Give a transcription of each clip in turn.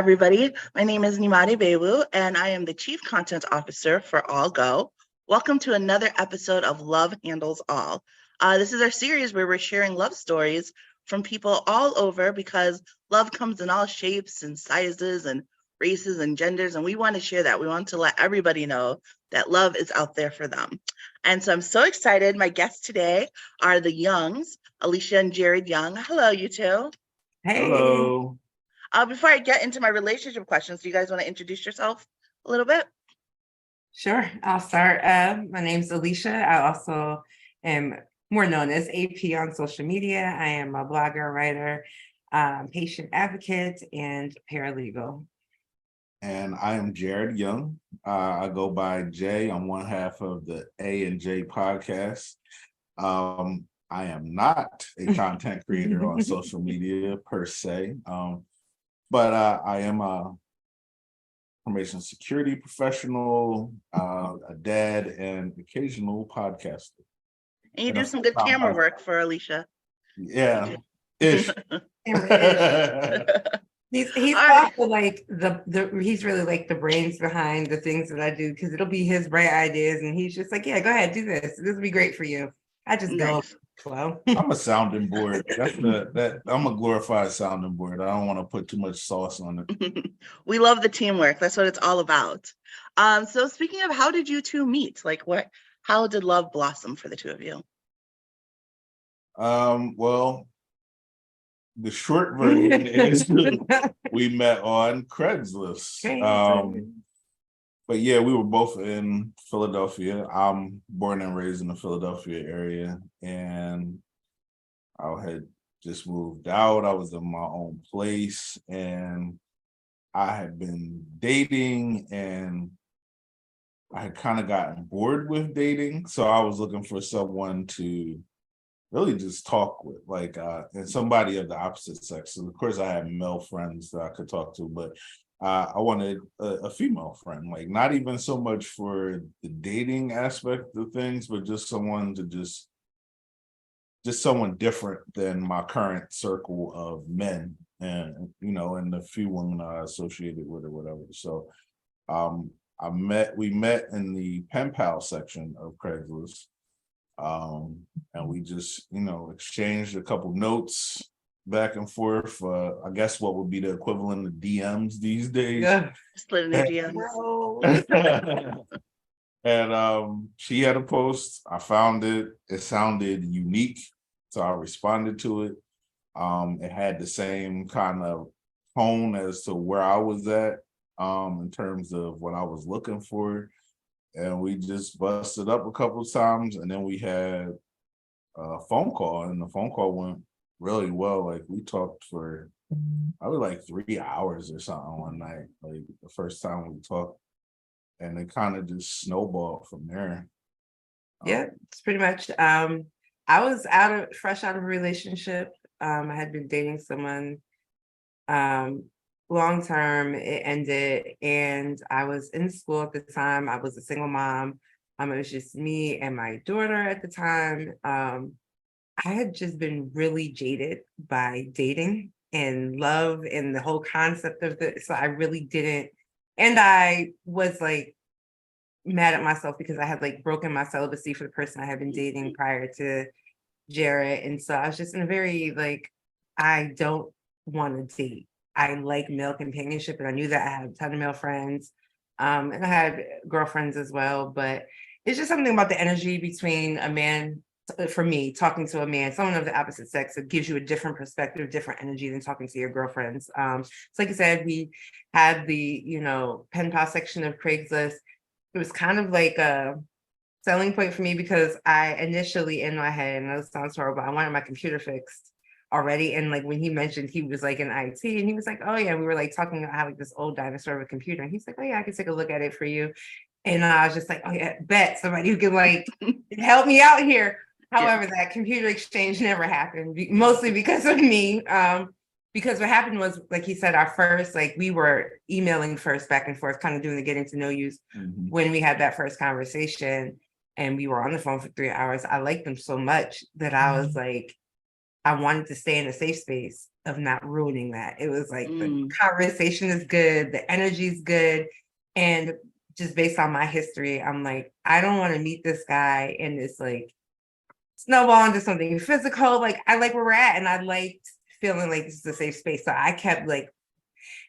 everybody. My name is Nyemade Boiwu, and I am the Chief Content Officer for AllGo. Welcome to another episode of Love Handles All. This is our series where we're sharing love stories from people all over because love comes in all shapes and sizes and races and genders, and we want to share that. We want to let everybody know that love is out there for them. And so I'm so excited. My guests today are the Youngs, Alicia and Jared Young. Hello, you two. Hey. Hello. Before I get into my relationship questions, do you guys want to introduce yourself a little bit? Sure, I'll start. My name's Alicia. I also am more known as AP on social media. I am a blogger, writer, patient advocate, and paralegal. And I am Jared Young. I go by Jay. I'm one half of the A and J podcast. I am not a content creator on social media per se, but I am a information security professional, a dad, and occasional podcaster. And you do some good camera work for Alicia. Yeah, ish. He's also like he's really like the brains behind the things that I do, because it'll be his bright ideas and he's just like, yeah, go ahead, do this. This will be great for you. I just go flow. I'm a sounding board. I'm a glorified sounding board. I don't want to put too much sauce on it. We love the teamwork. That's what it's all about. So speaking of, how did you two meet? How did love blossom for the two of you? Well, the short version is we met on Craigslist. But yeah, we were both in Philadelphia. I'm born and raised in the Philadelphia area, and I had just moved out. I was in my own place, and I had been dating, and I had kind of gotten bored with dating. So I was looking for someone to really just talk with, and somebody of the opposite sex. So of course I had male friends that I could talk to, but I wanted a female friend, not even so much for the dating aspect of things, but just someone to just someone different than my current circle of men, and and the few women I associated with or whatever. So we met in the pen pal section of Craigslist. And we just, exchanged a couple notes back and forth. I guess what would be the equivalent of DMs these days. Yeah. Split in the DMs. And she had a post. I found it. It sounded unique, so I responded to it. It had the same kind of tone as to where I was at, in terms of what I was looking for. And we just busted up a couple of times, and then we had a phone call, and the phone call went really well. We talked for probably 3 hours or something one night, the first time we talked, and it kind of just snowballed from there. Yeah, it's pretty much. I was fresh out of a relationship. I had been dating someone long term. It ended, and I was in school at the time. I was a single mom. It was just me and my daughter at the time. I had just been really jaded by dating and love and the whole concept of it. So I really didn't, and I was mad at myself because I had broken my celibacy for the person I had been dating prior to Jared. And so I was just in a very I don't want to date. I like male companionship, and I knew that I had a ton of male friends, and I had girlfriends as well. But it's just something about the energy between a man, for me, talking to a man, someone of the opposite sex, that gives you a different perspective, different energy than talking to your girlfriends. So like I said, we had the pen pal section of Craigslist. It was kind of like a selling point for me because I initially, in my head, and that sounds horrible, I wanted my computer fixed already. And when he mentioned he was in IT, and he was like, oh yeah, we were talking about how this old dinosaur of a computer, and he's like, oh yeah, I can take a look at it for you. And I was just like, oh yeah, bet somebody who can help me out here. However, that computer exchange never happened, mostly because of me. Because what happened was, like he said, our first, we were emailing first back and forth, kind of doing the getting to know yous. Mm-hmm. When we had that first conversation and we were on the phone for 3 hours, I liked them so much that I was I wanted to stay in a safe space. of not ruining that. It was like the Mm. conversation is good, the energy is good. And just based on my history, I'm like, I don't want to meet this guy and it's like snowball into something physical. Like I like where we're at, and I liked feeling like this is a safe space. So I kept like,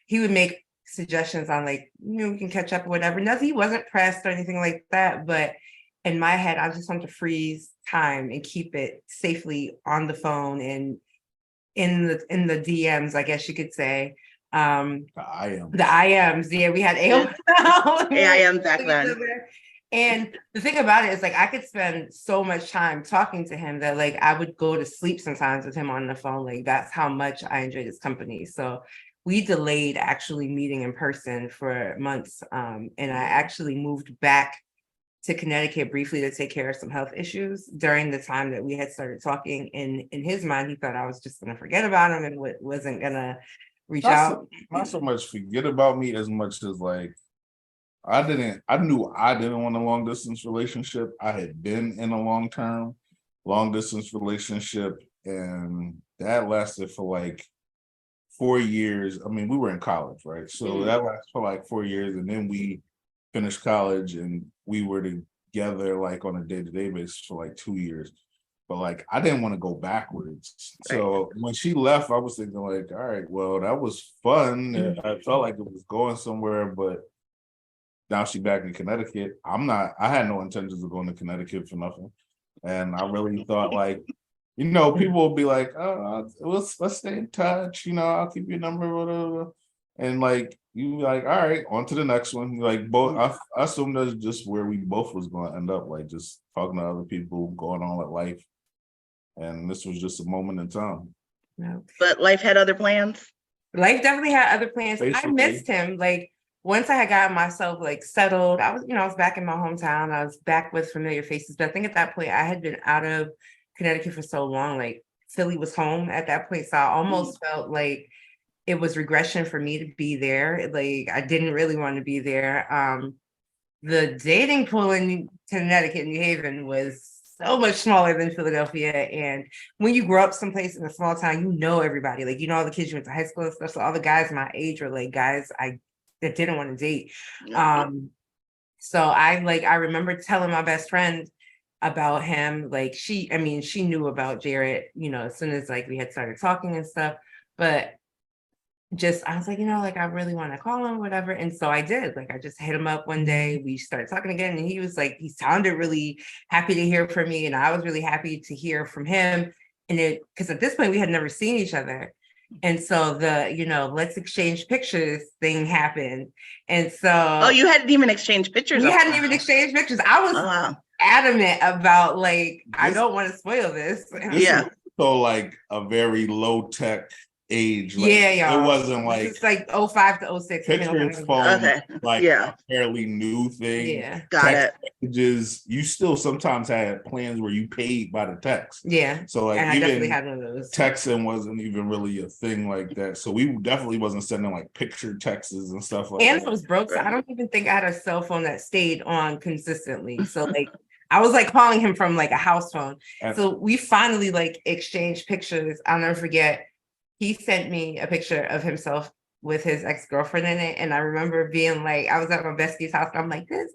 he would make suggestions on like, we can catch up or whatever. Nothing, he wasn't pressed or anything like that. But in my head, I just want to freeze time and keep it safely on the phone and in the DMs, I guess you could say. The IMs. The IMs, yeah, we had AOL. AIM back then. And the thing about it is like I could spend so much time talking to him that like I would go to sleep sometimes with him on the phone. Like that's how much I enjoyed his company. So we delayed actually meeting in person for months. And I actually moved back to Connecticut briefly to take care of some health issues during the time that we had started talking. In his mind, he thought I was just gonna forget about him and wasn't gonna reach out. Not so much forget about me as much as like I knew I didn't want a long distance relationship. I had been in a long distance relationship, and that lasted for like 4 years. I mean, we were in college, right? So that lasted for like 4 years, and then we finished college and we were together like on a day-to-day basis for like 2 years. But like I didn't want to go backwards. So when she left, I was thinking like, all right, well, that was fun. I felt like it was going somewhere, but now she back in Connecticut. I had no intentions of going to Connecticut for nothing. And I really thought like, people will be like, oh, let's stay in touch, I'll keep your number, whatever. And like you be like, all right, on to the next one. Like both I assumed that's just where we both was gonna end up, like just talking to other people, going on with life. And this was just a moment in time. No. But life had other plans. Life definitely had other plans. Basically. I missed him. Like once I had gotten myself like settled, I was back in my hometown. I was back with familiar faces. But I think at that point I had been out of Connecticut for so long. Like Philly was home at that point. So I almost felt like it was regression for me to be there. Like I didn't really want to be there. The dating pool in Connecticut, New Haven was so much smaller than Philadelphia. And when you grow up someplace in a small town, everybody, like, all the kids you went to high school and stuff. So all the guys my age were like guys that didn't want to date. So I remember telling my best friend about him. Like she knew about Jared, as soon as like we had started talking and stuff, but I was like, I really want to call him, whatever. And so I did. Like, I just hit him up one day. We started talking again. And he was like, he sounded really happy to hear from me. And I was really happy to hear from him. And because at this point, we had never seen each other. And so the, let's exchange pictures thing happened. And so. Oh, you hadn't even exchanged pictures? We hadn't even exchanged pictures. I was adamant about, like, I don't want to spoil this. Yeah. So, like, a very low tech age. Like, y'all. It wasn't like it's like 05 to 06. Pictures phone, like a fairly new thing. Yeah. Got it. Messages, you still sometimes had plans where you paid by the text. Yeah. So like and I even definitely had one of those. Texting wasn't even really a thing like that. So we definitely wasn't sending like picture texts and stuff like and that. It was broke. So I don't even think I had a cell phone that stayed on consistently. So like I was like calling him from like a house phone. So we finally like exchanged pictures. I'll never forget. He sent me a picture of himself with his ex-girlfriend in it. And I remember being like, I was at my bestie's house. And I'm like, this,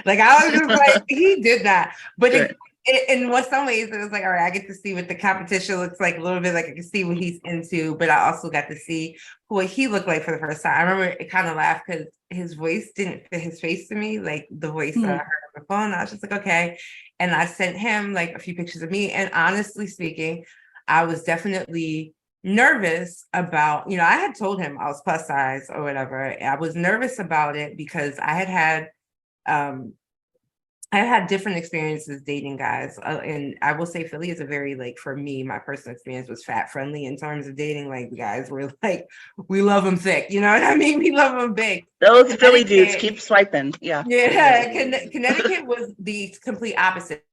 like, I was just like, he did that. But in some ways, it was like, all right, I get to see what the competition looks like a little bit. Like I can see what he's into, but I also got to see what he looked like for the first time. I remember it kind of laughed because his voice didn't fit his face to me, like the voice that I heard on the phone. I was just like, okay. And I sent him like a few pictures of me. And honestly speaking, I was definitely nervous about, I had told him I was plus size or whatever. I was nervous about it because I had different experiences dating guys. And I will say Philly is a very, like, for me, my personal experience was fat friendly in terms of dating. Like, guys were like, we love them thick. You know what I mean? We love them big. Those Philly dudes keep swiping. Yeah. Yeah. Connecticut was the complete opposite.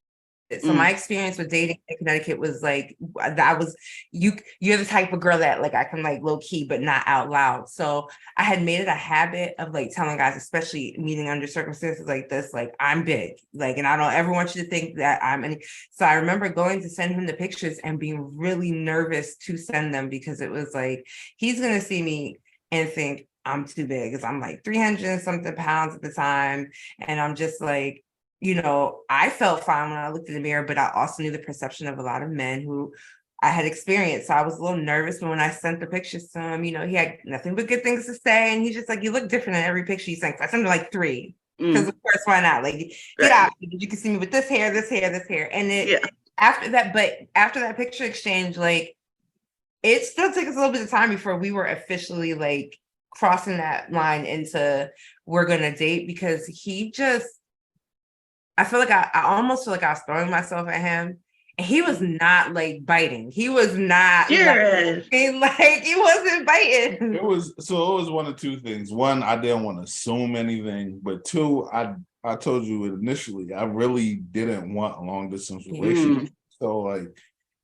So my experience with dating in Connecticut was like, you're the type of girl that like I can like low key, but not out loud. So I had made it a habit of like telling guys, especially meeting under circumstances like this, like I'm big, like, and I don't ever want you to think that I'm any. So I remember going to send him the pictures and being really nervous to send them because it was like, he's going to see me and think I'm too big because I'm like 300 and something pounds at the time. And I'm just like, I felt fine when I looked in the mirror, but I also knew the perception of a lot of men who I had experienced. So I was a little nervous, but when I sent the pictures to him, he had nothing but good things to say. And he's just like, you look different in every picture you sent. I sent him like 3. Because of course, why not? Like, get out. You can see me with this hair, this hair, this hair. And after that picture exchange, like, it still took us a little bit of time before we were officially like crossing that line into we're gonna date, because he just, I feel like I almost feel like I was throwing myself at him, and he was not like biting. He was not Jared. like he wasn't biting. It was one of two things. One, I didn't want to assume anything, but two, I told you initially, I really didn't want a long distance relationship. So like,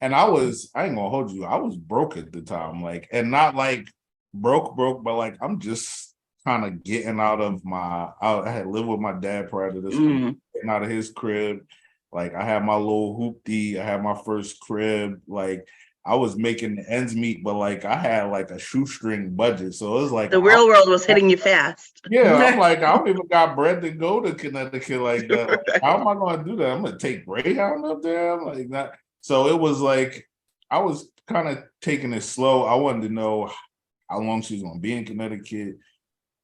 and I ain't gonna hold you, I was broke at the time, like, and not like broke, but like I'm just kind of getting out of I had lived with my dad prior to this, getting out of his crib. Like I had my little hoopty, I had my first crib, like I was making the ends meet, but like I had like a shoestring budget. So it was like the real world was hitting you fast. Yeah, I'm like, I don't even got bread to go to Connecticut like that. Like, how am I gonna do that? I'm gonna take Greyhound up there? I'm like that. So it was like I was kind of taking it slow. I wanted to know how long she was gonna be in Connecticut,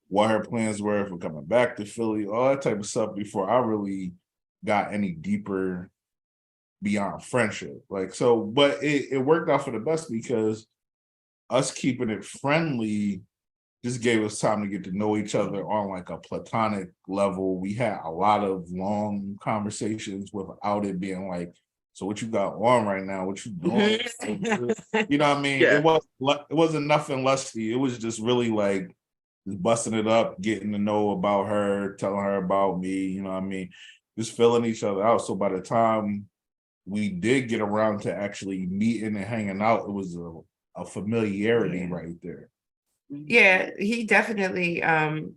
what her plans were for coming back to Philly, all that type of stuff before I really got any deeper beyond friendship. Like, so, but it worked out for the best because us keeping it friendly just gave us time to get to know each other on like a platonic level. We had a lot of long conversations without it being like, so what you got on right now? What you doing? You know what I mean? Yeah. It wasn't nothing lusty. It was just really like just busting it up, getting to know about her, telling her about me, you know what I mean? Just filling each other out. So by the time we did get around to actually meeting and hanging out, it was a familiarity right there. Yeah, he definitely, I'll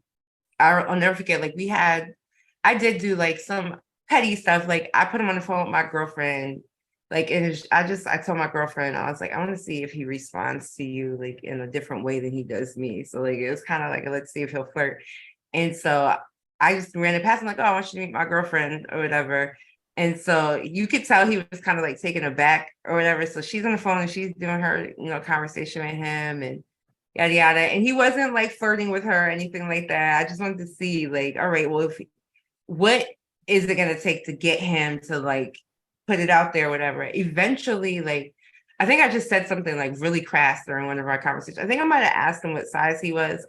never forget, like I did do like some petty stuff. Like I put him on the phone with my girlfriend, like, and I told my girlfriend, I was like, I want to see if he responds to you like in a different way than he does me. So like, it was kind of like, let's see if he'll flirt. And so I just ran it past him like, oh, I want you to meet my girlfriend or whatever. And so you could tell he was kind of like taken aback or whatever. So she's on the phone and she's doing her, conversation with him and yada yada. And he wasn't like flirting with her or anything like that. I just wanted to see like, all right, well, what is it gonna take to get him to like put it out there, or whatever. Eventually, like I think I just said something like really crass during one of our conversations. I think I might have asked him what size he was.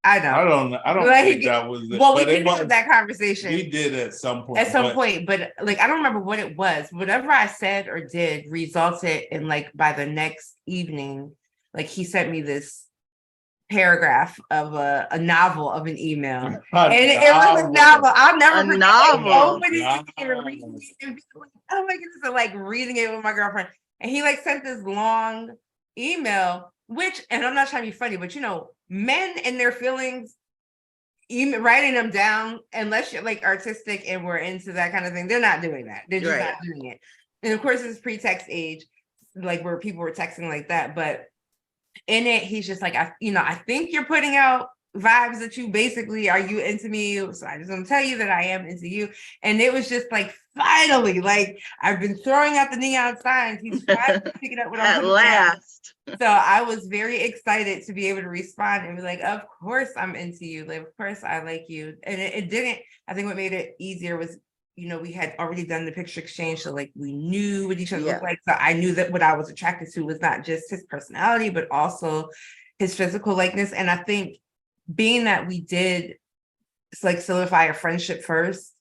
I don't like, think that was it. Well, we did have that conversation. We did at some point. But like I don't remember what it was. Whatever I said or did resulted in like by the next evening, like he sent me this paragraph of a novel of an email. It was a novel. I'll never forget opening it and reading it and be like, oh my goodness, and like reading it with my girlfriend. And he like sent this long email, which, and I'm not trying to be funny, but men and their feelings, even writing them down, unless you're like artistic and we're into that kind of thing, they're not doing that. They're just not doing it. And of course, it's pre-text age, like where people were texting like that. But in it, he's just like, I think you're putting out vibes that you basically, are you into me? So I just want to tell you that I am into you. And it was just like, finally, like I've been throwing out the neon signs. He's trying to pick it up at last. So I was very excited to be able to respond and be like, of course I'm into you. Like, of course I like you. And it didn't, I think what made it easier was, we had already done the picture exchange. So like we knew what each other looked like. So I knew that what I was attracted to was not just his personality, but also his physical likeness. And I think being that we did like solidify a friendship first,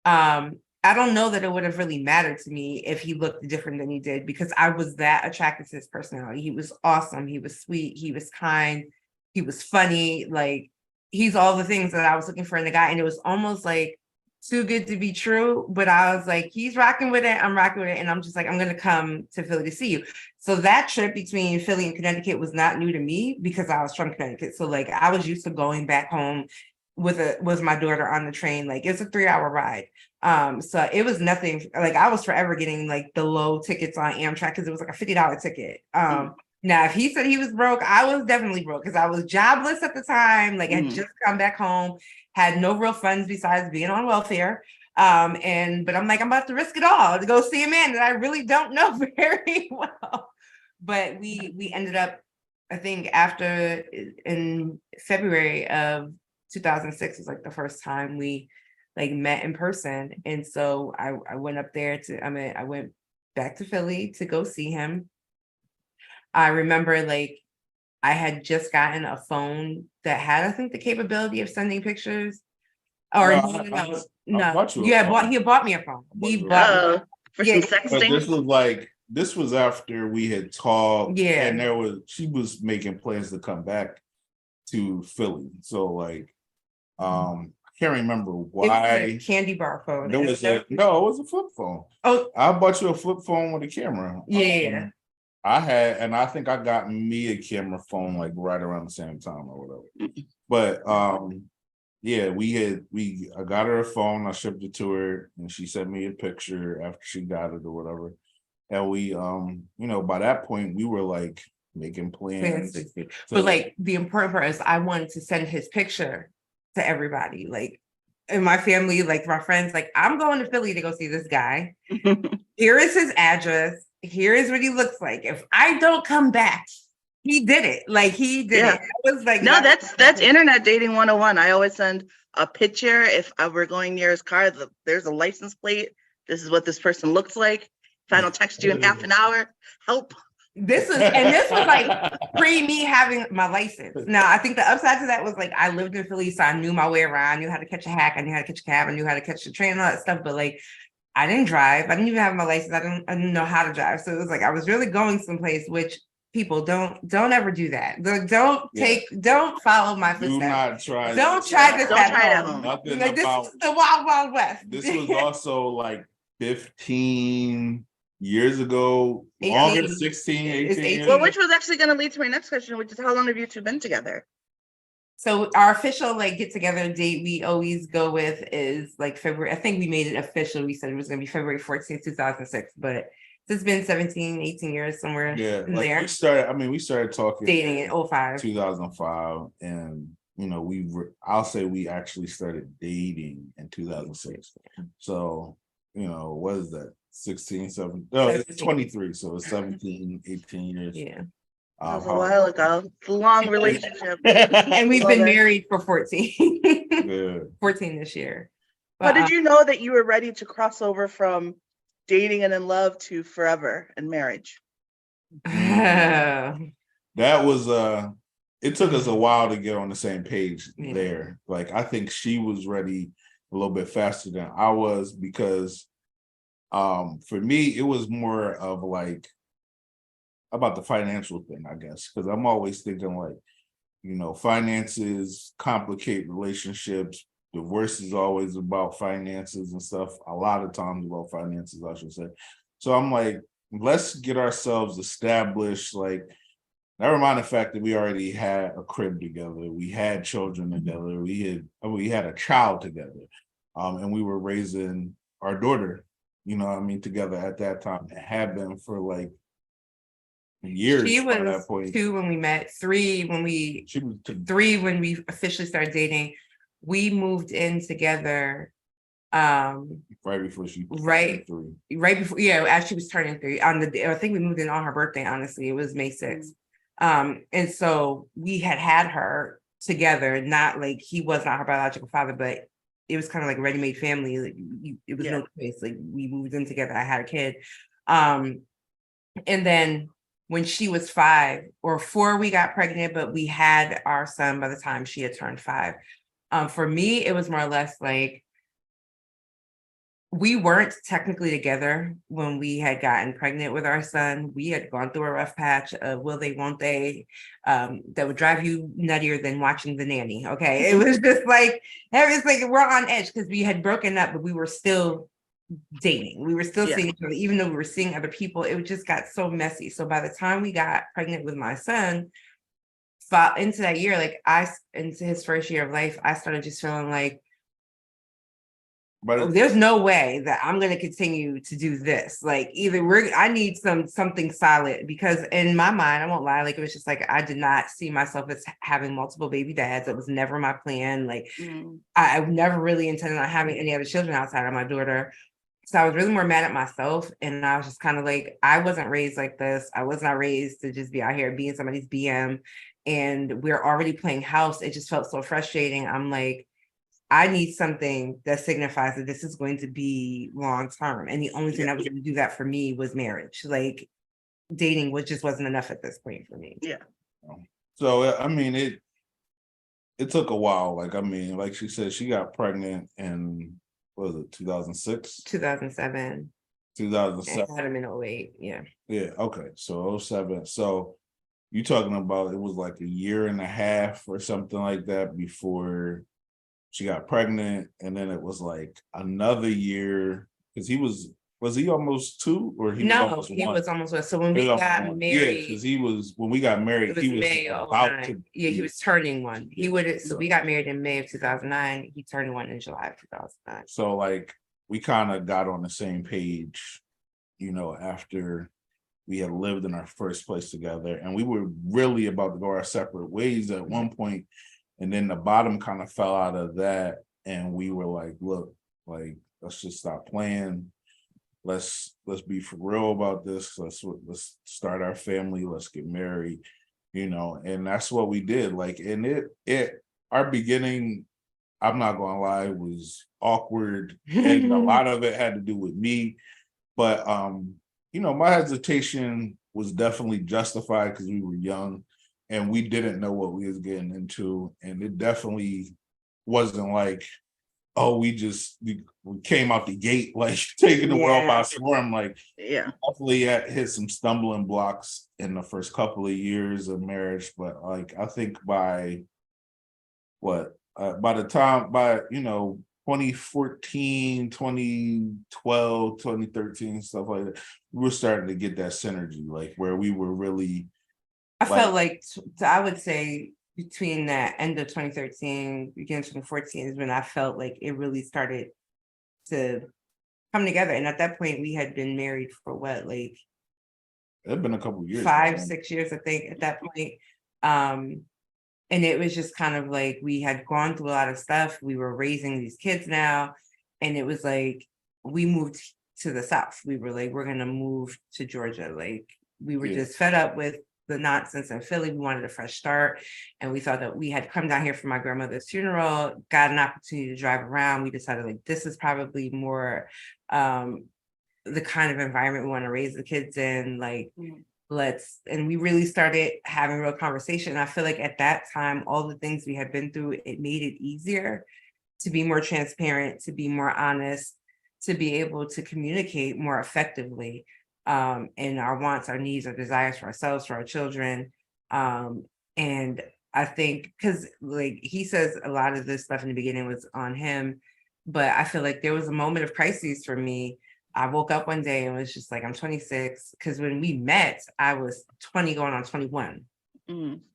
I don't know that it would have really mattered to me if he looked different than he did, because I was that attracted to his personality. He was awesome. He was sweet. He was kind. He was funny. Like he's all the things that I was looking for in a guy. And it was almost like too good to be true, but I was like, he's rocking with it, I'm rocking with it, and I'm just like, I'm gonna come to Philly to see you. So that trip between Philly and Connecticut was not new to me because I was from Connecticut. So like I was used to going back home with my daughter on the train. Like it's a 3-hour ride. So it was nothing. Like I was forever getting like the low tickets on Amtrak because it was like a $50 ticket. Now, if he said he was broke, I was definitely broke because I was jobless at the time. Like I had just come back home, had no real funds besides being on welfare. But I'm like, I'm about to risk it all to go see a man that I really don't know very well. But we ended up, I think after in February of 2006 was like the first time we like met in person. And so I went up there I went back to Philly to go see him. I remember like I had just gotten a phone that had, I think, the capability of sending pictures. Or No, he had bought me a phone. He bought for some But sexting. this was after we had talked, Yeah. and she was making plans to come back to Philly. So like, I can't remember why. It was a candy bar phone. It was it was a flip phone. Oh, I bought you a flip phone with a camera. Yeah. I think I got me a camera phone like right around the same time or whatever. But yeah, I got her a phone, I shipped it to her, and she sent me a picture after she got it or whatever. And we by that point we were like making plans. But like the important part is I wanted to send his picture to everybody. Like in my family, like my friends, like I'm going to Philly to go see this guy. Here is his address. Here is what he looks like. If I don't come back, he did it. Like he did it. I was like, no, that's internet dating 101. I always send a picture if we're going near his car. There's a license plate. This is what this person looks like. If I don't text you in half an hour, help. This was like pre me having my license. Now, I think the upside to that was like I lived in Philly, so I knew my way around. I knew how to catch a hack. I knew how to catch a cab. I knew how to catch the train and all that stuff. But like, I didn't drive. I didn't even have my license. I didn't know how to drive. So it was like I was really going someplace. Which people don't ever do that. Don't follow my footsteps. Don't try this at home. This is the Wild West. This was also like 15 years ago, longer, 16, 18. Well, which was actually going to lead to my next question, which is how long have you two been together? So our official like get together date we always go with is like February. I think we made it official. We said it was going to be February 14th, 2006, but it's been 17, 18 years somewhere in like there. We started talking dating in 2005, and I'll say we actually started dating in 2006. So, what is that? 16, 17? No, it's 23. So it's 17, 18 years. Yeah. That was a while ago. It's a long relationship. And we've been married for 14. Yeah. 14 this year. But did you know that you were ready to cross over from dating and in love to forever and marriage? That was it took us a while to get on the same page there. Like I think she was ready a little bit faster than I was because for me it was more of like about the financial thing, I guess, because I'm always thinking like, finances complicate relationships. Divorce is always about finances and stuff. A lot of times about finances, I should say. So I'm like, let's get ourselves established. Like, never mind the fact that we already had a crib together. We had children together. We had a child together. And we were raising our daughter, together at that time. It had been for like years. She was 2 when we met, 3 when we 3 when we officially started dating. We moved in together right before she right before as she was turning 3 on the day. I think we moved in on her birthday. Honestly, it was May 6th. And so we had her together, not like he was not her biological father, but it was kind of like a ready-made family. Like it was no choice. Like we moved in together. I had a kid. And then when she was 5 or 4, we got pregnant, but we had our son by the time she had turned 5. For me, it was more or less like we weren't technically together when we had gotten pregnant with our son. We had gone through a rough patch of will they, won't they, that would drive you nuttier than watching The Nanny. Okay. It was just like, everything, we're on edge because we had broken up, but we were still dating. We were still seeing each other, even though we were seeing other people. It just got so messy. So by the time we got pregnant with my son, into that year, like into his first year of life, I started just feeling like, But there's no way that I'm going to continue to do this. Like either I need something solid, because in my mind, I won't lie, like it was just like I did not see myself as having multiple baby dads. It was never my plan. Like I never really intended on having any other children outside of my daughter. So I was really more mad at myself. And I was just kind of like, I wasn't raised like this. I was not raised to just be out here being somebody's BM. And we're already playing house. It just felt so frustrating. I'm like, I need something that signifies that this is going to be long term. And the only thing that was going to do that for me was marriage. Like dating just wasn't enough at this point for me. Yeah. So I mean, it took a while. Like, I mean, like she said, she got pregnant in, what was it, 2006? 2007. 2007. I had him in 08. Yeah. Yeah. Okay. So 07. So you talking about it was like a year and a half or something like that before she got pregnant, and then it was like another year because he was he almost 2 or he was almost 1? So when we got married, because he was when we got married, he was May about to. Yeah, he was turning 1. He would. So we got married in May of 2009. He turned 1 in July of 2009. So like we kind of got on the same page, after we had lived in our first place together, and we were really about to go our separate ways at one point. And then the bottom kind of fell out of that. And we were like, look, like, let's just stop playing. Let's be for real about this. Let's start our family. Let's get married, and that's what we did. Like, and our beginning, I'm not gonna lie, was awkward. And a lot of it had to do with me. But my hesitation was definitely justified because we were young. And we didn't know what we was getting into. And it definitely wasn't like, oh, we came out the gate, like taking the world by storm. Like, definitely hit some stumbling blocks in the first couple of years of marriage. But like, I think by the time, 2014, 2012, 2013, stuff like that, we were starting to get that synergy, like where we were really, I felt like I would say between that end of 2013, beginning of 2014 is when I felt like it really started to come together. And at that point, we had been married for what, like it had been a couple of years, 5-6 years, I think, at that point. And it was just kind of like we had gone through a lot of stuff. We were raising these kids now, and it was like we moved to the South. We were like, we're gonna move to Georgia. Like we were just fed up with the nonsense in Philly. We wanted a fresh start. And we thought that we had come down here for my grandmother's funeral, got an opportunity to drive around. We decided like, this is probably more the kind of environment we want to raise the kids in. Like, and we really started having real conversation. I feel like at that time, all the things we had been through, it made it easier to be more transparent, to be more honest, to be able to communicate more effectively. And our wants, our needs, our desires for ourselves, for our children. And I think because like he says a lot of this stuff in the beginning was on him, but I feel like there was a moment of crisis for me. I woke up one day and was just like, I'm 26. Because when we met, I was 20 going on 21.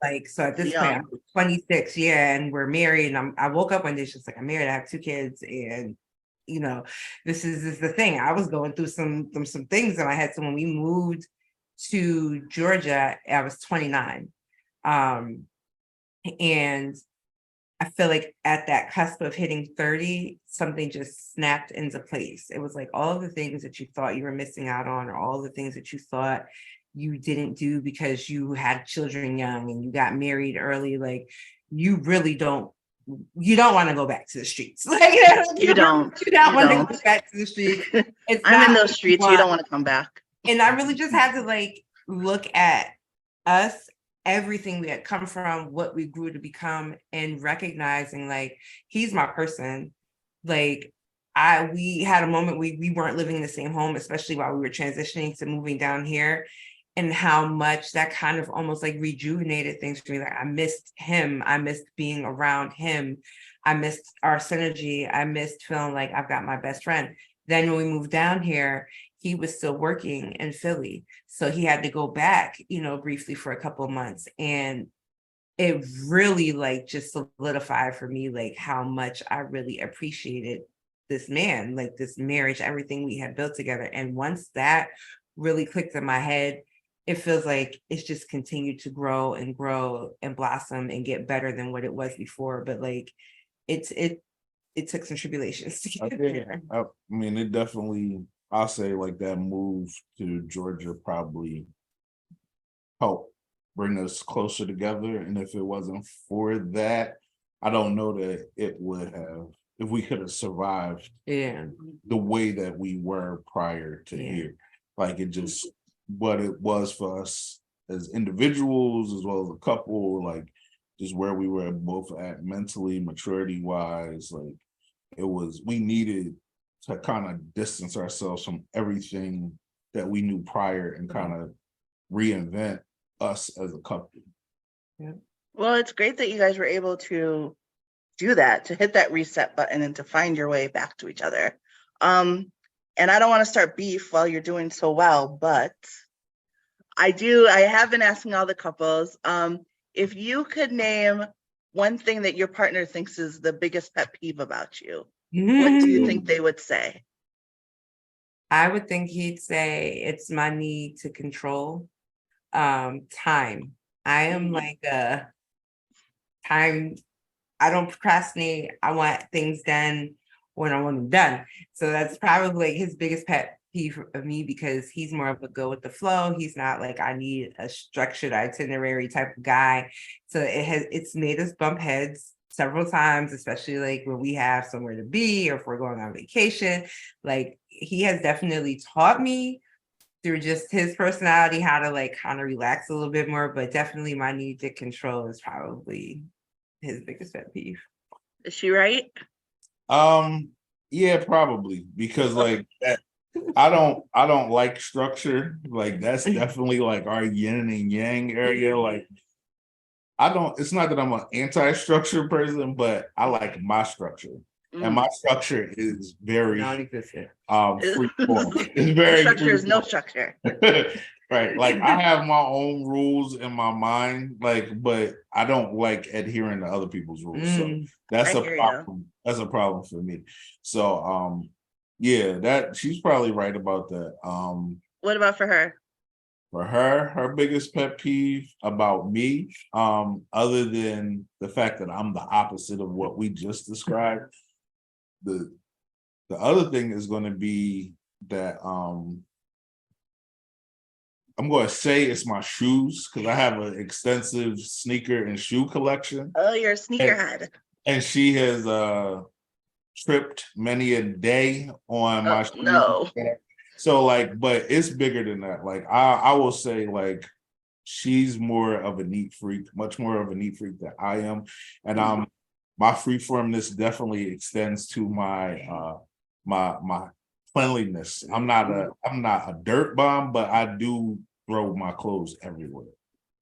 Like, so at this point, I'm 26, and we're married. And I woke up one day, just like, I'm married, I have 2 kids, and this is the thing. I was going through some things in my head. So when we moved to Georgia, I was 29. And I feel like at that cusp of hitting 30, something just snapped into place. It was like all of the things that you thought you were missing out on, or all the things that you thought you didn't do because you had children young and you got married early. Like you really don't want to go back to the streets. Like you don't want to go back to the streets. I'm in those streets. You don't want to come back. And I really just had to like look at us, everything we had come from, what we grew to become, and recognizing like he's my person. Like we had a moment we weren't living in the same home, especially while we were transitioning to moving down here, and how much that kind of almost like rejuvenated things for me. Like I missed him, I missed being around him, I missed our synergy, I missed feeling like I've got my best friend. Then when we moved down here, he was still working in Philly, so he had to go back, briefly for a couple of months, and it really like just solidified for me like how much I really appreciated this man, like this marriage, everything we had built together. And once that really clicked in my head, it feels like it's just continued to grow and blossom and get better than what it was before. But like it took some tribulations to get there. I mean, it definitely, I'll say like that move to Georgia probably helped bring us closer together. And if it wasn't for that, I don't know that it would have, if we could have survived Yeah. the way that we were prior to here. Like it just, what it was for us as individuals, as well as a couple, like just where we were both at mentally, maturity wise, like it was, we needed to kind of distance ourselves from everything that we knew prior and kind of reinvent us as a couple. Yeah. Well, it's great that you guys were able to do that, to hit that reset button and to find your way back to each other. And I don't want to start beef while you're doing so well, but I have been asking all the couples, if you could name one thing that your partner thinks is the biggest pet peeve about you, what do you think they would say? I would think he'd say it's my need to control time. I am like a time, I don't procrastinate. I want things done when I want them done. So that's probably like his biggest pet peeve of me, because he's more of a go with the flow. He's not like I need a structured itinerary type of guy. So it's made us bump heads several times, especially like when we have somewhere to be or if we're going on vacation. Like he has definitely taught me through just his personality how to like kind of relax a little bit more, but definitely my need to control is probably his biggest pet peeve. Is she right? Yeah, probably, because like that, I don't like structure. Like that's definitely like our yin and yang area. Like it's not that I'm an anti-structure person, but I like my structure. And my structure is very Non-existent. free form. It's The very structure is no free structure. form. Right. Like I have my own rules in my mind, like, but I don't like adhering to other people's rules. So that's I a hear problem. you. That's a problem for me. So yeah, that she's probably right about that. What about for her? For her biggest pet peeve about me, other than the fact that I'm the opposite of what we just described, the other thing is going to be that I'm going to say it's my shoes, because I have an extensive sneaker and shoe collection. Oh, you're a sneakerhead. And she has tripped many a day on my shoes. No. So like, but it's bigger than that. Like I will say like she's more of a neat freak, much more of a neat freak than I am. And my freeformness definitely extends to my my cleanliness. I'm not a dirt bomb, but I do throw my clothes everywhere.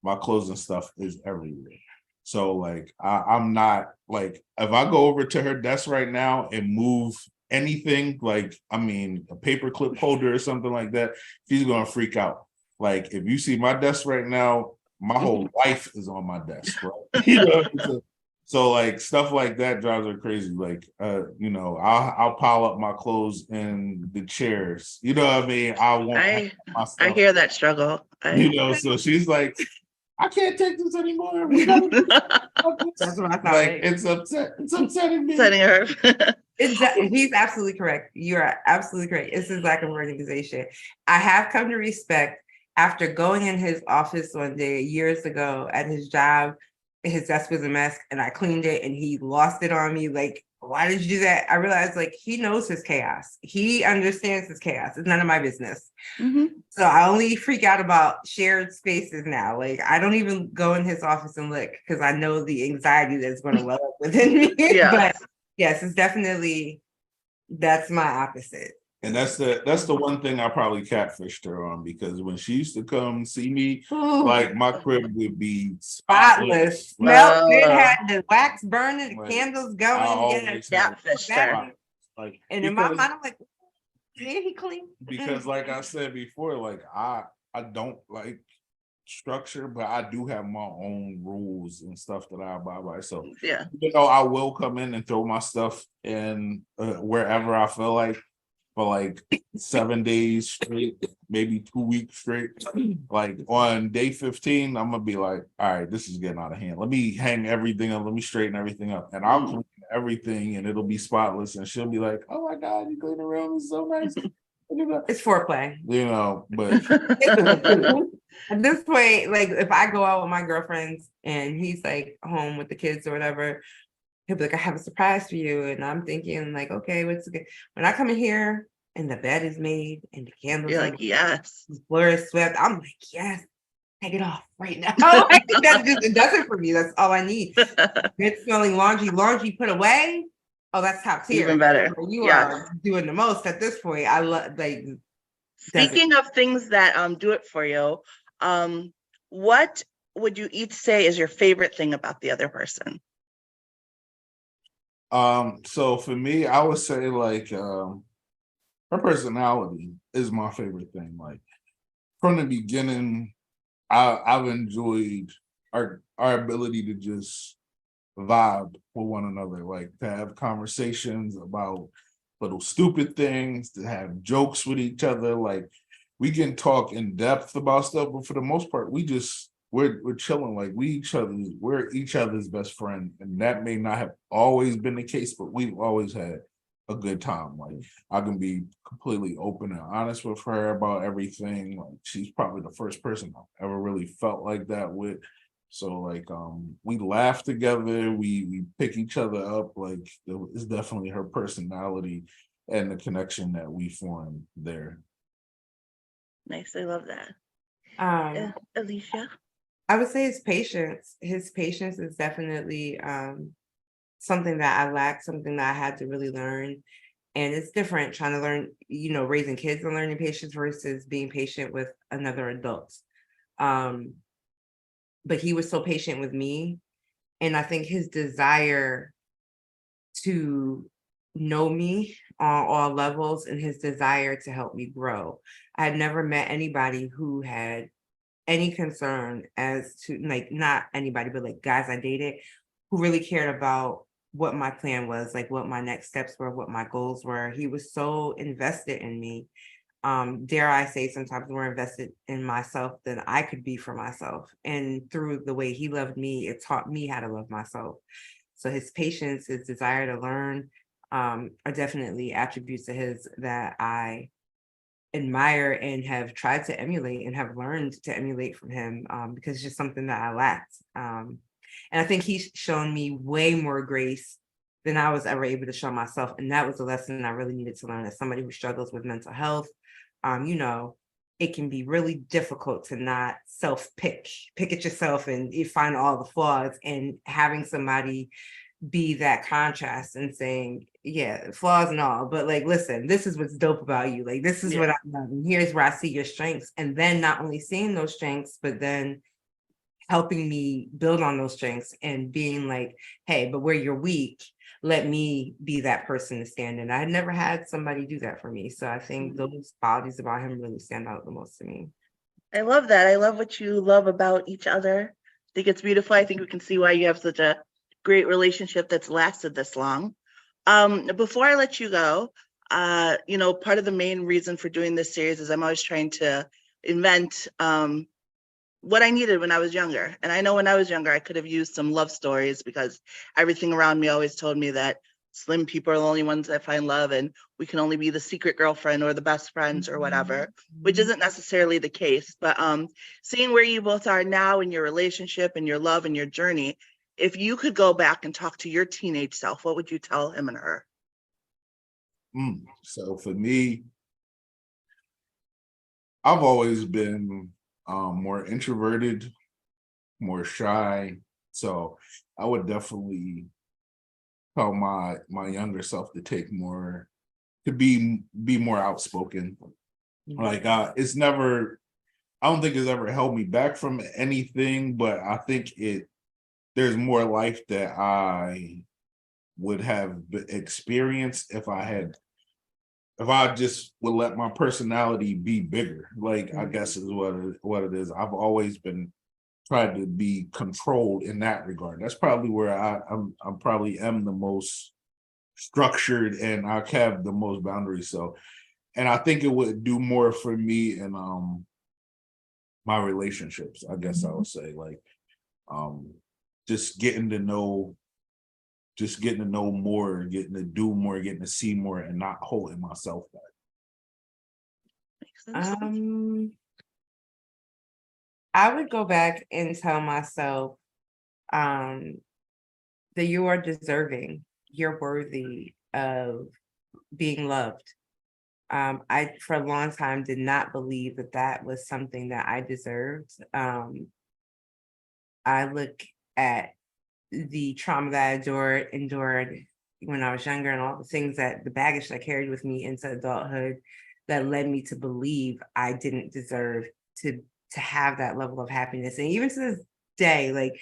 My clothes and stuff is everywhere. So like I'm not like, if I go over to her desk right now and move anything, like I mean a paper clip holder or something like that, she's gonna freak out. Like if you see my desk right now, my whole life is on my desk, right? You know, so like stuff like that drives her crazy. Like I'll pile up my clothes in the chairs. You know what I mean? I won't have my stuff. I hear that struggle. So she's like, I can't take this anymore. That's what I thought. Like it's upsetting me. Upsetting her. He's absolutely correct. You are absolutely correct. It's his lack of organization. I have come to respect, after going in his office one day years ago at his job, his desk was a mess and I cleaned it and he lost it on me. Like, why did you do that? I realized like he knows his chaos. He understands his chaos. It's none of my business. So I only freak out about shared spaces now. Like I don't even go in his office and look, because I know the anxiety that's going to well up within me. Yes. But yes, it's definitely That's my opposite. And that's the one thing I probably catfished her on, because when she used to come see me, Ooh, like my crib would be spotless. spotless. Smell. It Oh. had the wax burning, the Like, candles I going. Yeah, always had Catfished her. spots. Like, and in my because, mind, I'm like, yeah, he clean. because like I said before, like I don't like structure, but I do have my own rules and stuff that I abide by. So Yeah. I will come in and throw my stuff in wherever I feel like, for like 7 days straight, maybe 2 weeks straight. Like on day 15, I'm gonna be like, all right, this is getting out of hand. Let me hang everything up, let me straighten everything up, and I'll clean everything and it'll be spotless. And she'll be like, oh my God, you clean the room, it's so nice. It's foreplay. But At this point, like if I go out with my girlfriends and he's like home with the kids or whatever, he'll be like, I have a surprise for you. And I'm thinking like, okay, what's good? When I come in here and the bed is made and the candles You're are like, yes. the floor is swept, I'm like, yes, take it off right now. Like, it does it for me. That's all I need. Good smelling laundry put away. Oh, that's top tier. Even better. You Yes. are doing the most at this point. I love like. Speaking of things that do it for you, what would you each say is your favorite thing about the other person? So for me, I would say like her personality is my favorite thing. Like from the beginning, I've enjoyed our ability to just vibe with one another, like to have conversations about little stupid things, to have jokes with each other. Like we can talk in depth about stuff, but for the most part, we're chilling. Like we're each other's best friend, and that may not have always been the case, but we've always had a good time. Like I can be completely open and honest with her about everything. Like she's probably the first person I've ever really felt like that with. So like we laugh together, we pick each other up. Like it's definitely her personality and the connection that we form there. Nice, I love that. Alicia? I would say his patience. His patience is definitely something that I lack, something that I had to really learn. And it's different trying to learn, raising kids and learning patience versus being patient with another adult. But he was so patient with me. And I think his desire to know me on all levels and his desire to help me grow. I had never met anybody who had any concern as to, like, not anybody, but like guys I dated who really cared about what my plan was, like what my next steps were, what my goals were. He was so invested in me. Dare I say, sometimes more invested in myself than I could be for myself. And through the way he loved me, it taught me how to love myself. So his patience, his desire to learn, are definitely attributes of his that I admire and have tried to emulate and have learned to emulate from him, because it's just something that I lacked. And I think he's shown me way more grace than I was ever able to show myself. And that was a lesson I really needed to learn as somebody who struggles with mental health. It can be really difficult to not pick at yourself and you find all the flaws, and having somebody be that contrast and saying, yeah, flaws and all, but like, listen, this is what's dope about you. Like, this is what I love. And here's where I see your strengths. And then not only seeing those strengths, but then helping me build on those strengths and being like, hey, but where you're weak, let me be that person to stand in. I had never had somebody do that for me. So I think those qualities about him really stand out the most to me. I love that. I love what you love about each other. I think it's beautiful. I think we can see why you have such a great relationship that's lasted this long. Before I let you go, part of the main reason for doing this series is I'm always trying to invent what I needed when I was younger. And I know when I was younger, I could have used some love stories because everything around me always told me that slim people are the only ones that find love and we can only be the secret girlfriend or the best friends or whatever, which isn't necessarily the case. But seeing where you both are now in your relationship and your love and your journey, if you could go back and talk to your teenage self, what would you tell him and her? So for me, I've always been more introverted, more shy. So I would definitely tell my younger self to take more to be more outspoken. Like it's never, I don't think it's ever held me back from anything, but I think there's more life that I would have experienced if I just would let my personality be bigger. Like I guess is what it is. I've always been trying to be controlled in that regard. That's probably where I'm probably am the most structured and I have the most boundaries. So, and I think it would do more for me in my relationships. I guess I would say like just getting to know more, getting to do more, getting to see more, and not holding myself back. Makes sense. I would go back and tell myself that you are deserving, you're worthy of being loved. I, for a long time, did not believe that was something that I deserved. I look at the trauma that I endured when I was younger and all the things the baggage that I carried with me into adulthood that led me to believe I didn't deserve to have that level of happiness. And even to this day, like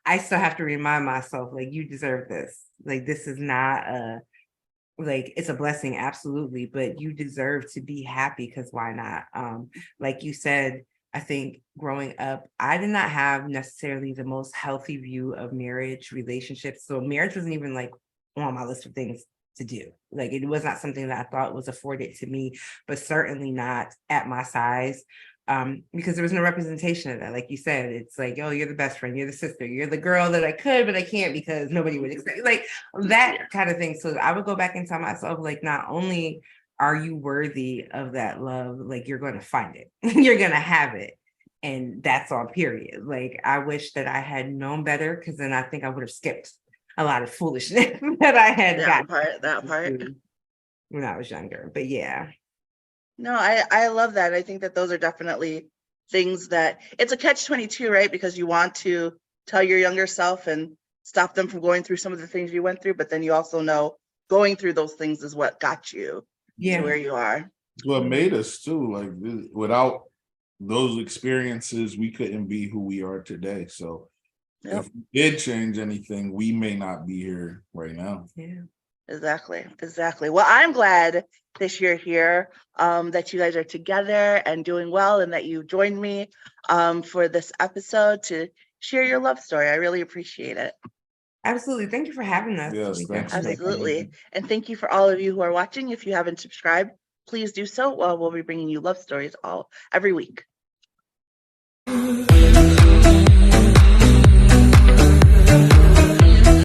I still have to remind myself, like, you deserve this. Like, this is not like, it's a blessing, absolutely, but you deserve to be happy, because why not? Like you said, I think growing up, I did not have necessarily the most healthy view of marriage, relationships. So marriage wasn't even like on my list of things to do. Like, it was not something that I thought was afforded to me, but certainly not at my size. Because there was no representation of that. Like you said, it's like, oh, you're the best friend, you're the sister, you're the girl that I could, but I can't because nobody would expect, like that kind of thing. So I would go back and tell myself, like, not only are you worthy of that love, like, you're going to find it, you're going to have it. And that's all, period. Like, I wish that I had known better, because then I think I would have skipped a lot of foolishness that I had that part. When I was younger. But yeah. No, I love that. I think that those are definitely things that it's a catch-22, right? Because you want to tell your younger self and stop them from going through some of the things you went through, but then you also know going through those things is what got you to where you are. What made us too. Like, without those experiences, we couldn't be who we are today. So if we did change anything, we may not be here right now. Yeah. Exactly. Well, I'm glad that you're here, that you guys are together and doing well, and that you joined me for this episode to share your love story. I really appreciate it. Absolutely. Thank you for having us. Yes, thanks. Absolutely. And thank you for all of you who are watching. If you haven't subscribed, please do so. We'll be bringing you love stories every week.